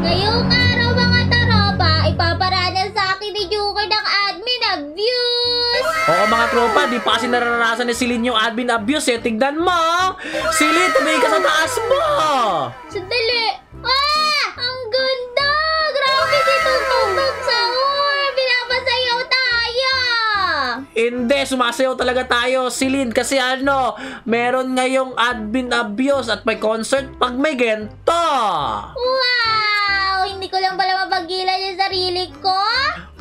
Ngayong araw mga taropa, ipaparanas sa akin ni Joker ng admin abuse! Oo mga tropa, di pa kasi naranasan ni Celine yung admin abuse eh. Tignan mo! Celine, tumingin ka sa taas mo! Sandali! Ah! Ang ganda! Grabe dito tugtog sa pinapasayaw tayo! Hindi, sumasayaw talaga tayo, Celine, kasi ano, meron ngayong admin abuse at may concert pag may gento. Wow! Hindi ko lang pala mapagilan yung sarili ko?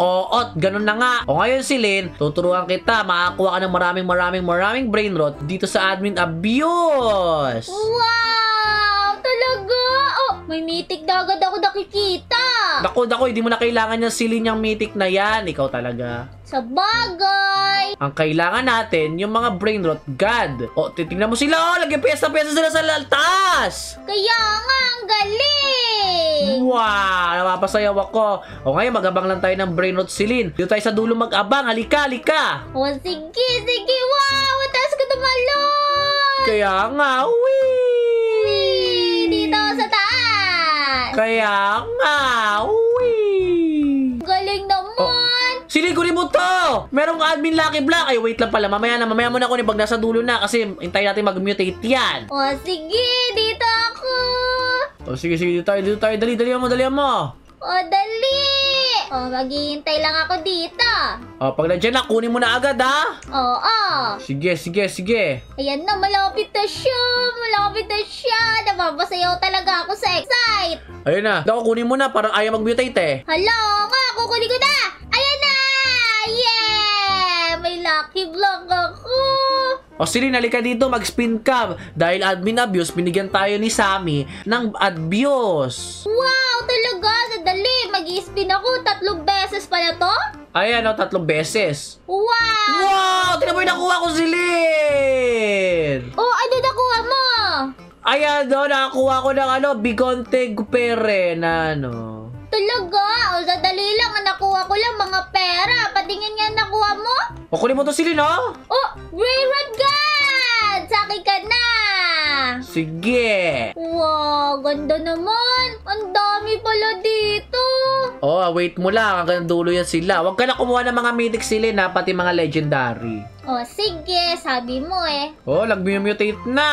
Oo, ganun na nga. O ngayon, Celine, tuturuan kita. Makakuha ka ng maraming brain rot dito sa admin abuse. Wow! Talaga? Oh, may mythic na agad ako nakikita. Dako, hindi mo na kailangan yung Celine yung mythic na yan. Ikaw talaga. Sa bagay. Ang kailangan natin, yung mga brain rot god. O, titignan mo sila. O, lagyan piyesta-piyesta sila sa laltas. Kaya nga, ang galing. Wow, napapasayaw ako. O ngayon, mag-abang lang tayo ng brain rot, Celine. Dito tayo sa dulo mag-abang. Halika. O, sige. Wow, taas ko tumalon. Kaya nga, wee! Dito ako sa taas. Kaya nga, wee! Galing naman. Celine, kunin mo to! Merong admin Lucky Block. Ay, wait lang pala. Mamaya mo na kunin pag nasa dulo na kasi hintayin natin mag-mutate yan. O, sige. Dito ako. O, sige. Dito tayo. Dali mo. O, dali. O, maghihintay lang ako dito. O, pag nandiyan na, kunin mo na agad, ha? Oo. Sige. Ayan na, malapit na siya. Napapasayaw talaga ako sa excite. Ayun na. Dako, kunin mo na. Parang ayaw mag-mutate, eh. Hala nga, kukunin ko na. Ayan na. Yeah! May lucky block ako. O, Celine, halika dito. Mag-spin ka. Dahil admin abuse, binigyan tayo ni Sammy ng abuse. Wow, talaga. Sadali. Mag-i-spin ako 3 beses pala to? Ayan, o, 3 beses. Wow! Wow! Tignan mo yung nakuha ko, Celine! Oh, ano nakuha mo? Ayan, o, nakakuha ko ng Bigonte Gupere na Talaga? O, sadali lang. Ang nakuha ko lang mga pera. Patingin nga nakuha mo? O, kunin mo to, Celine, o? Oh, Railroad God! Saki ka na! Sige. Wow, ganda naman. Ang dami pala dito. Oh, wait mo lang. Hanggang dulo yan sila. Huwag ka na kumuha ng mga mythic Celine, ha? Pati mga legendary. Oh, sige. Sabi mo eh. Oh, nag-mutate na.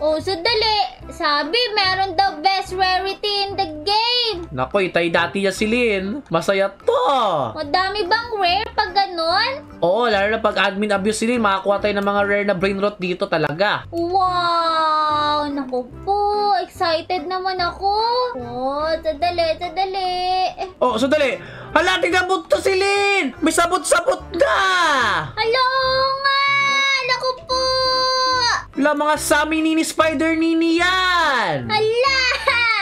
Oh, sadali. Sabi, meron daw best rarity in the game. Nako, itay dati yan, Celine. Masaya to. Madami bang rare pag ganon? Oo, lalo na pag admin abuse, Celine, makakuha tayo ng mga rare na brain rot dito talaga. Wow! Naku po, excited naman ako. Oh, sadali. Oh, sandali. Hala, tingnan mo to, Celine. May sabot-sabot na. Hello nga! Naku po! Wala, mga Sammy Nini Spider Nini yan. Hala!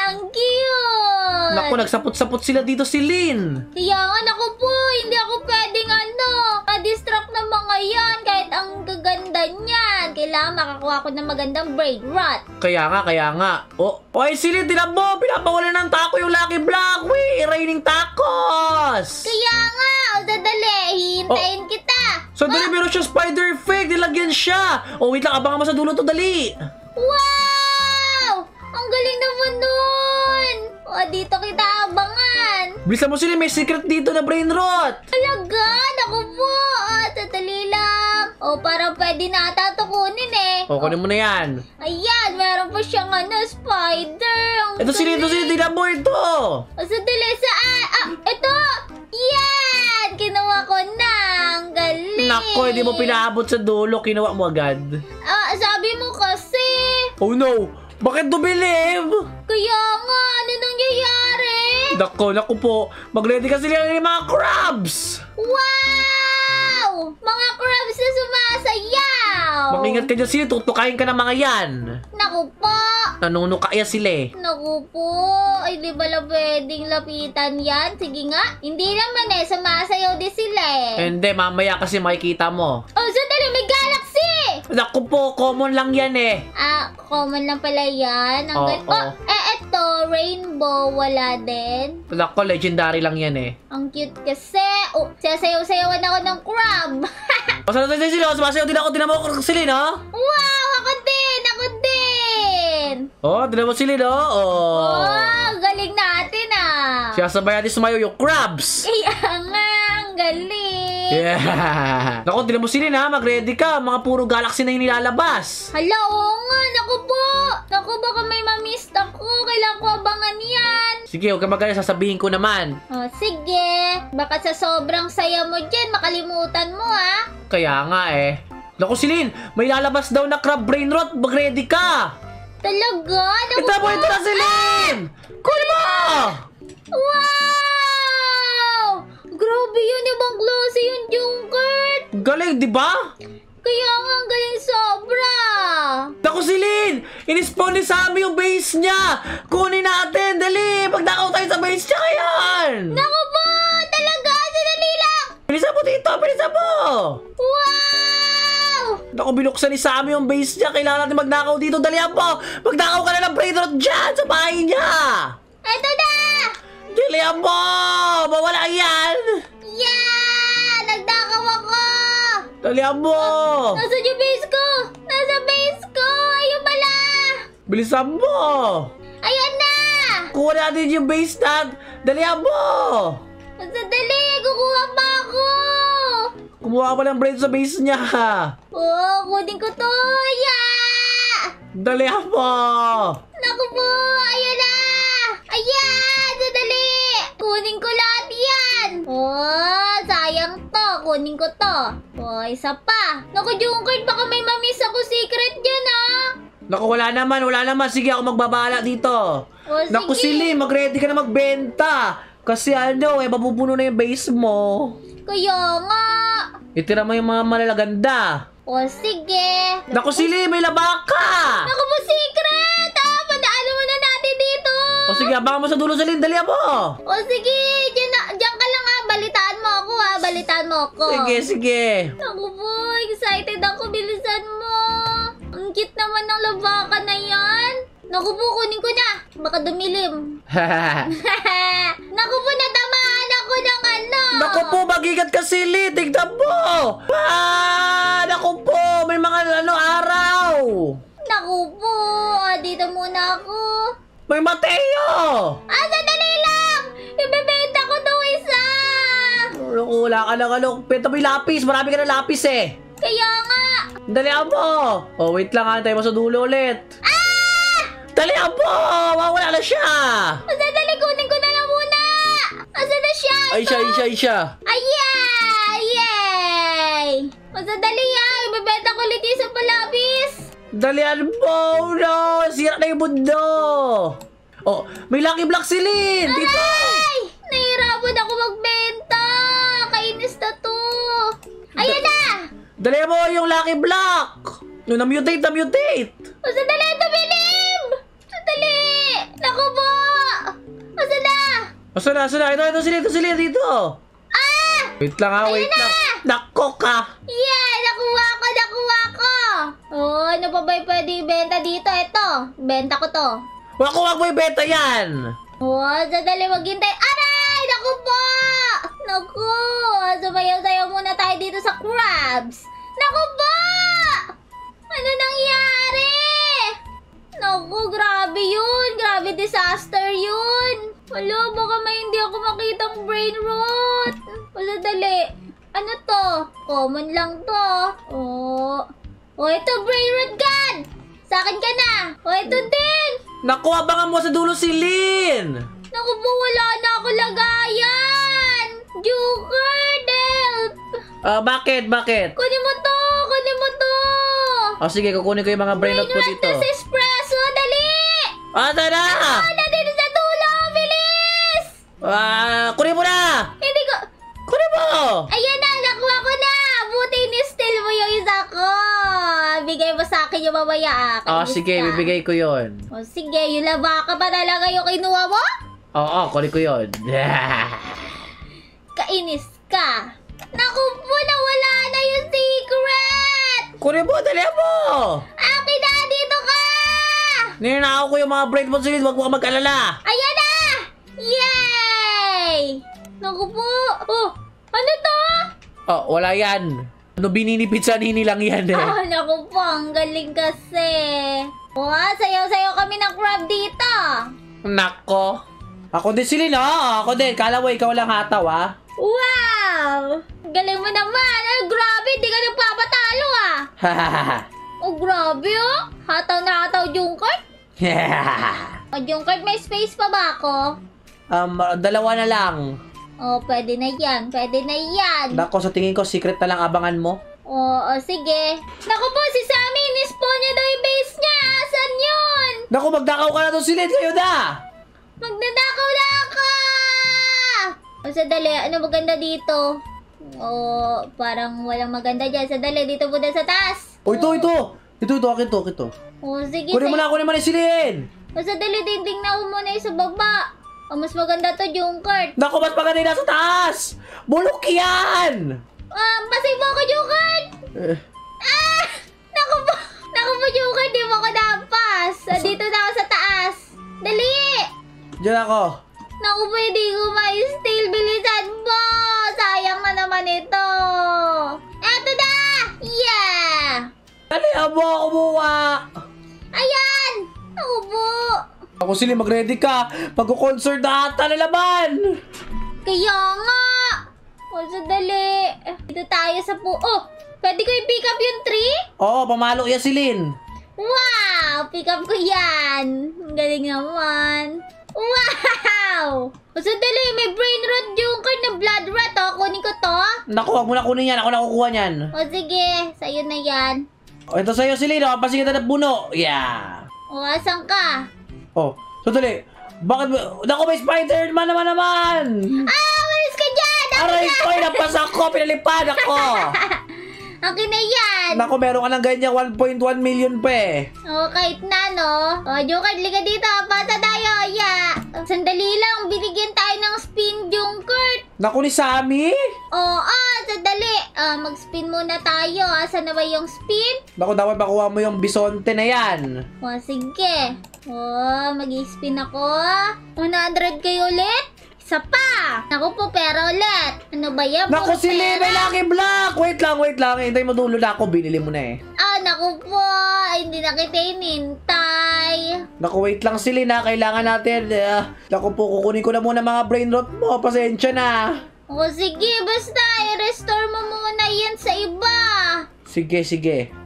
Ang cute! Naku, nagsapot-sapot sila dito, Celine. Kaya nga, naku po, hindi ako pwedeng ma-distract ng mga yan kahit ang gaganda niyan. Kailangan makakuha ko ng magandang brain rot. Kaya nga. Oh, oy, Celine, tinan mo. Pinapawalan ng taco yung Lucky Block. Wee, raining tacos. Kaya nga, o sadali, hihintayin kita. Sandali, meron siya spider fake. Nilagyan siya. Oh, wait lang, abangan mo sa dulo to, dali. Wow! Ang galing naman nun. O, dito kita abangan. Bilisan mo, Celine, may secret dito na brain rot. Talaga? Naku po. Sadali lang. O, parang pwede na ata ito kunin eh. Oh, kunin mo na yan. Ayan, meron pa siyang spider. Ang Ito, Celine, tinan mo ito. O, sadali, saan? Ito! Yan! Kinuha ko na. Ang galing. Nako, hindi mo pinaabot sa dulo. Kinuha mo agad. Sabi mo kasi. Oh no! Bakit dumilim? Kaya nga, ano nangyayari? Naku po. Mag-ready ka sila ng mga crabs. Wow! Mga crabs na sumasayaw. Mag-ingat ka dyan sila. Tutukain ka ng mga yan. Naku po. Nanunukaya sila eh. Naku po. Ay, di ba pwedeng lapitan yan? Sige nga. Hindi naman eh. Sumasayaw din sila eh. Hindi, mamaya kasi makikita mo. Oh, sandali. May galaxy! Naku po, common lang yan eh. Common lang pala yan. Eto, rainbow. Wala din. Naku, legendary lang yan eh. Ang cute kasi. Oh, sasayaw-sayawan ako ng crab. Masaya sila. Sumasayaw din ako. Tinan mo ako sila, no? Wow! Ako din! Oh, tinan mo sila, no? Oh. Galing natin Sinasabayan natin sumayo yung crabs. Kaya nga, ang galing. Yeah. Naku, tinan mo Silin ha, mag-ready ka. Mga puro galaxy na yung nilalabas. Hala, oo nga. Naku po. Naku, baka may mamist ako. Kailangan ko abangan yan. Sige, huwag ka magaling, sasabihin ko naman. Oh, sige. Baka sa sobrang saya mo dyan, makalimutan mo ha. Kaya nga eh. Naku Silin, may lalabas daw na crab brain rot. Mag-ready ka. Talaga? Naku Ito mo, po. ito na Silin. Kunin mo. Wow! Grabe yun, ibang klase yung Junkert. Galing, di ba? Kaya nga, ang galing sobra. Naku Silin, in-spawn din sa amin yung base niya. Kunin natin, dali. Magdakaw tayo sa base niya ngayon. Naku po, talaga, sandali lang. Bilisan mo dito, bilisan mo. Wow! Naku, binuksan ni Sammy yung base niya. Kailangan natin magnakaw dito. Dalihan mo. Magnakaw ka na ng brain rot dyan sa bahay niya. Eto na! Dalihan mo. Mawala yan. Yeah! Nagdakaw ako! Dalihan mo. Nasaan yung base ko? Nasa base ko! Ayun pala! Bilisan mo. Ayan na! Kuha natin yung base na. Dalihan mo. Sandali! Kukuha pa ako! Kumuha ka pa ng brain sa base niya. Oh, kunin ko to! Yeah! Dalihan mo. Naku po! Ayan na! Ayan! Sandali! Kunin ko lahat yan! Oh, sayang to. Kunin ko to. Oh, isa pa. Naku, Junkert, baka may mamiss ako secret dyan, ha? Naku, wala naman. Sige, ako magbabala dito. Oh, Naku, sige. Silin, mag-ready ka na magbenta. Kasi mabubuno na yung base mo. Kaya nga. Itira mo yung mga malalaganda. O, sige. Naku, Silin, may laba ka. Naku po, secret! Padaanan mo na natin dito. O sige, abangan mo sa dulo, Silin. Dalihan mo. O, sige. Diyan ka lang, ha. Balitaan mo ako, ha. Balitaan mo ako. Sige. Naku po, excited ako. Bilisan mo. Ang cute naman ng labaka na yan. Naku po, kunin ko na. Baka dumilim. Naku po, natamaan ako ng ano. Naku po, magigat ka, Silin. Tignan mo. Naku po, may mga araw. Naku po, dito muna ako. May Mateo. Sandali lang! Ibebenta ko itong isa! Naku, wala ka lang. Benta mo yung lapis. Marami ka na lapis eh. Kaya nga! Dalihan mo. Oh, wait lang. Antay mo sa dulo ulit. Dalihan mo. Mawala na siya. Sandali, kunin ko na lang muna! Asa na siya? Ay siya. Ayan! Yay! Sandali ibebenta ko ulit yung sa palabis! Dalihan mo. No, sira na yung mundo. Oh, may Lucky Block Silin. Dito. Ay! Nahihirapan ako magbenta! Kainis na to! Ayan na! Dalihan mo yung Lucky Block. No, na-mutate. Sandali, tumilim! Sandali! Naku po! Asa na? Asa na? Ito, Silin, dito. Wait lang wait lang. Nako ka. Yeah! Nakuha ko! Oh, ano pa ba yung pwede ibenta dito? Ito, benta ko to. Wag mo ibenta yan. Oh, sandali, maghintay. Aray! Naku po! Naku! Sumayaw-sayaw muna tayo dito sa crabs. Naku po! Ano nangyari? Naku, grabe yun. Grabe disaster yun. Wala, baka may hindi ako makitang brain rot. Sandali. Ano to? Common lang to. Oh, ito, brain rot gun! Sa akin ka na. Oh, ito din. Naku, abangan mo sa dulo, Silin. Naku po, wala na ako lagayan! Junkert, help! Bakit? Kunin mo to! Sige, kukunin ko yung mga brain rot po dito. Brain rot na espresso, dali! Asa na? Nandito sa tulo, bilis! Kunin mo na! Hindi ko... Kunin mo! Ayan na, nakuha ko na! Buti ni-steal mo yung isa ko! Bigay mo sa akin yung mamaya. Sige, bibigay ko yon. Sige, yung labaka ba talaga yung kinuha mo? Oo, kunin ko yon. Kainis ka! Naku po, nawala na yung secret! Kunin mo, dali mo! Akin na, dito ka! Ninanakaw ko yung mga brain rot, Silin. Huwag mo ka mag-alala. Ayan na! Yay! Naku po! Oh, ano to? Oh, wala yan. Bininipit sa nini lang yan eh. Naku po, ang galing kasi. Sayaw-sayaw kami ng crab dito. Nako. Ako din si Lin, ako din. Kala mo ikaw lang hataw, ha? Wow! Galing mo naman. Ay, grabe. Di ka nagpapatalo, ah. Oh, grabe, oh. Hataw na hataw, Jungkart. O, Jungkart, may space pa ba ako? Dalawa na lang. Oh, pwede na yan. Pwede na yan. Nako, sa tingin ko, secret na lang abangan mo. Oo, sige. Naku po, si Sammy, nispawn niya daw yung base niya. Asan yun? Naku, magdakaw ka na doon si Lin. Kayo na! Magnanakaw na ako! O, sadali. Ano maganda dito? Oh, parang walang maganda dyan. Sadali, dito muna sa taas. Oh, ito. Akin to. Oh, sige. Kunin mo na si Lin. O, sadali, dinding na ako muna yung sa baba. Oh, mas maganda to, Jungkart. Naku, mas maganda yung nasa taas! Bulok yan! Pasay mo ako, Jungkart! Naku po, Jungkart, di mo ako napas. Dito na ako sa taas. Dali! Diyan ako. Naku po, hindi ko ma-steal. Bilisan mo! Sayang na naman ito. Eto na! Yeah! Dali, abo, kumuha! Ayan! Naku po. Ako sila, mag-ready ka. Pag-concert na ata na laban. Kaya nga! O, sadali. Dito tayo sa Oh, pwede ko i-pick up yung tree? Oo, pamalo yan si Lin. Wow! Pick up ko yan. Ang galing naman. Wow! O, sadali. May brain rot yung na blood rot. O, kunin ko to. Naku, wag mo na kunin yan. Ako na kukuha niyan. O, sige. Sa'yo na yan. O, ito sa'yo si Lin. Kapasin kita ng puno. Yeah. O, asan ka? Oh, sandali. Bakit mo? Naku, may Spider-Man naman! Walis ka dyan! Aray ko, napasak ko. Pinalipad ako. Akin na yan! Naku, meron ka ng ganyan 1.1 million pa eh. O, kahit na, no? O, Jungkart, liga dito. Pasa tayo, yeah. Sandali lang, binigyan tayo ng spin, Jungkart. Naku, ni Sammy? Sandali. Mag-spin muna tayo. Asan na ba yung spin? Naku, dapat makuha mo yung bisonte na yan. O, sige. O, mag-spin ako. 100 kayo ulit. Isa pa. Naku po, pera ulit. Ano ba yan? Naku, Puro si Lin, may pera. Lucky Block! Wait lang. Hintay mo dulo na ako. Binili mo na eh. Naku po. Hindi na kita inintay. Naku, wait lang si Lin ha. Kailangan natin. Naku po, kukunin ko na muna mga brain rot mo. Pasensya na. O, sige. Basta, i-restore mo muna yan sa iba. Sige.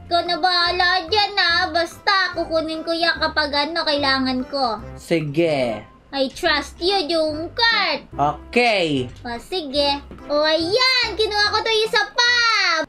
Ikaw na bahala dyan, Basta, kukunin ko yan kapag kailangan ko. Sige. I trust you, Jungkart. Okay. O, sige. O, ayan. Kinuha ko to isa pa.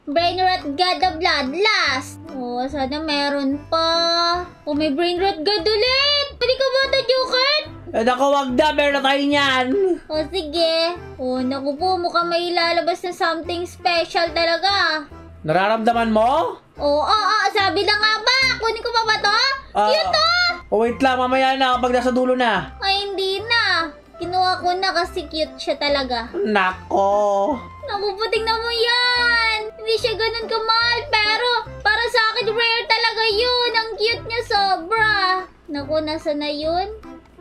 Brain rot god the bloodlust. O, sana meron pa. O, may brain rot god ulit. Pwede ka ba ito, Jungkart? Naku, wag na. Meron na tayo niyan. O, sige. O, naku po. Mukhang may ilalabas na something special talaga. Nararamdaman mo? Oo, sabi na nga ba? Kunin ko pa ba to? Yun to! Wait lang. Mamaya na kapag nasa dulo na. Ay, hindi na. Kinuha ko na kasi cute siya talaga. Nako. Naku po, tingnan mo yan. Hindi siya ganun kamahal, pero para sa akin, rare talaga yun. Ang cute niya sobra. Naku, nasa na yun?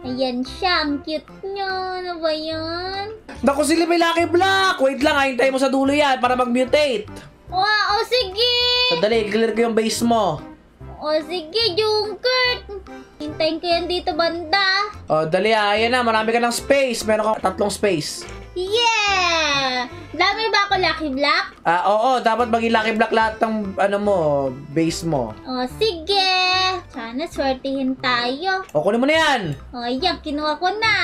Ayan siya, ang cute niya. Ano ba yan? Naku, sila may Lucky Block. Wait lang, hintay mo sa dulo yan para mag-mutate. Wow, sige. Sandali, clear ko yung base mo. O sige, Jungkart. Hintayin ko yan dito, banda. O, dali ayan na. Marami ka ng space. Meron ka 3 space. Yeah! Dami ba ako Lucky Block? Oo, dapat maging Lucky Block lahat ng base mo. O sige. Sana swertihin tayo. O, kunin mo na yan. O yan, kinuha ko na.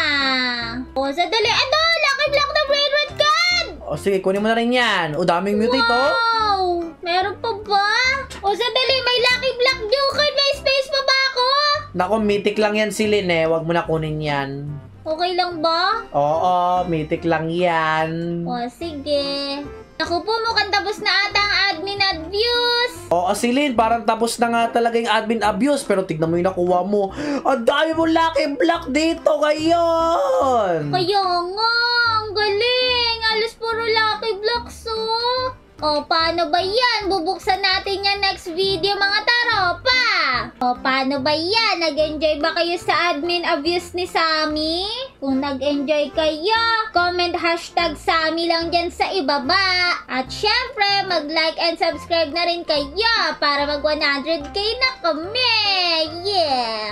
O sadali. Lucky Block na brain rot God! O, sige, kunin mo na rin yan. O, daming mutate, oh. Wow! Meron pa ba? O sadali, may Lucky Block Joker. May space pa ba ako? Naku, mythic lang yan si Lin eh. Huwag mo na kunin yan. Okay lang ba? Oo, mythic lang yan. O sige. Naku po, mukhang tapos na ata ang admin abuse. Oo, si Lin, parang tapos na nga talaga yung admin abuse. Pero tignan mo yung nakuha mo. Ang dami mo Lucky Block dito ngayon. Kaya nga, ang galing. Alas puro Lucky Blocks, oh. O, paano ba yan? Bubuksan natin yan next video, mga taropa. O, paano ba yan? Nag-enjoy ba kayo sa admin abuse ni Sammy? Kung nag-enjoy kayo, comment #Sammy lang dyan sa ibaba. At syempre, mag-like and subscribe na rin kayo para mag 100k na kami. Yeah!